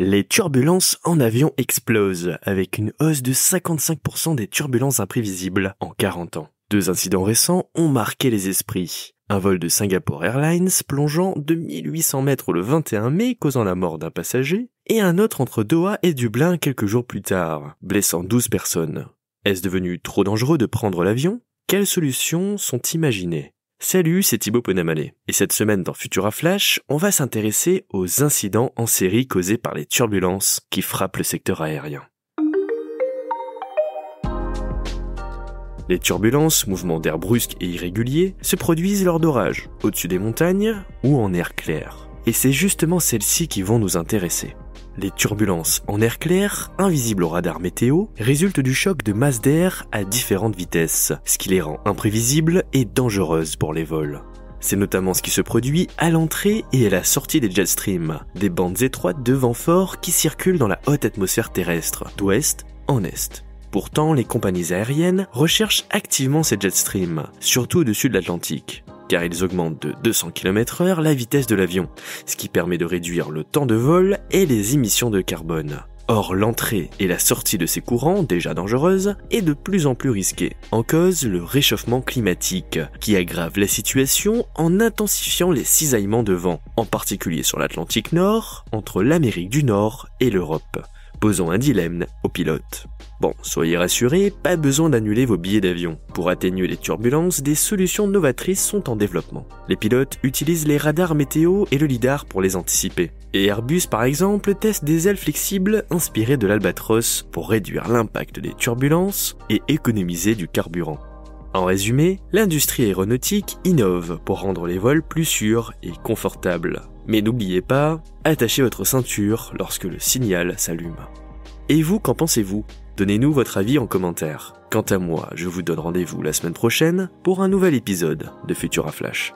Les turbulences en avion explosent, avec une hausse de 55% des turbulences imprévisibles en 40 ans. 2 incidents récents ont marqué les esprits. Un vol de Singapore Airlines plongeant de 1800 mètres le 21 mai, causant la mort d'un passager, et un autre entre Doha et Dublin quelques jours plus tard, blessant 12 personnes. Est-ce devenu trop dangereux de prendre l'avion? Quelles solutions sont imaginées? Salut, c'est Thibaut Ponamalé, et cette semaine dans Futura Flash, on va s'intéresser aux incidents en série causés par les turbulences qui frappent le secteur aérien. Les turbulences, mouvements d'air brusques et irréguliers, se produisent lors d'orages, au-dessus des montagnes ou en air clair. Et c'est justement celles-ci qui vont nous intéresser. Les turbulences en air clair, invisibles au radar météo, résultent du choc de masses d'air à différentes vitesses, ce qui les rend imprévisibles et dangereuses pour les vols. C'est notamment ce qui se produit à l'entrée et à la sortie des jet streams, des bandes étroites de vent fort qui circulent dans la haute atmosphère terrestre, d'ouest en est. Pourtant, les compagnies aériennes recherchent activement ces jet streams, surtout au-dessus de l'Atlantique, car ils augmentent de 200 km/h la vitesse de l'avion, ce qui permet de réduire le temps de vol et les émissions de carbone. Or, l'entrée et la sortie de ces courants, déjà dangereuses, est de plus en plus risquée. En cause, le réchauffement climatique, qui aggrave la situation en intensifiant les cisaillements de vent, en particulier sur l'Atlantique Nord, entre l'Amérique du Nord et l'Europe, posant un dilemme aux pilotes. Bon, soyez rassurés, pas besoin d'annuler vos billets d'avion. Pour atténuer les turbulences, des solutions novatrices sont en développement. Les pilotes utilisent les radars météo et le lidar pour les anticiper. Et Airbus, par exemple, teste des ailes flexibles inspirées de l'Albatros pour réduire l'impact des turbulences et économiser du carburant. En résumé, l'industrie aéronautique innove pour rendre les vols plus sûrs et confortables. Mais n'oubliez pas, attachez votre ceinture lorsque le signal s'allume. Et vous, qu'en pensez-vous? Donnez-nous votre avis en commentaire. Quant à moi, je vous donne rendez-vous la semaine prochaine pour un nouvel épisode de Futura Flash.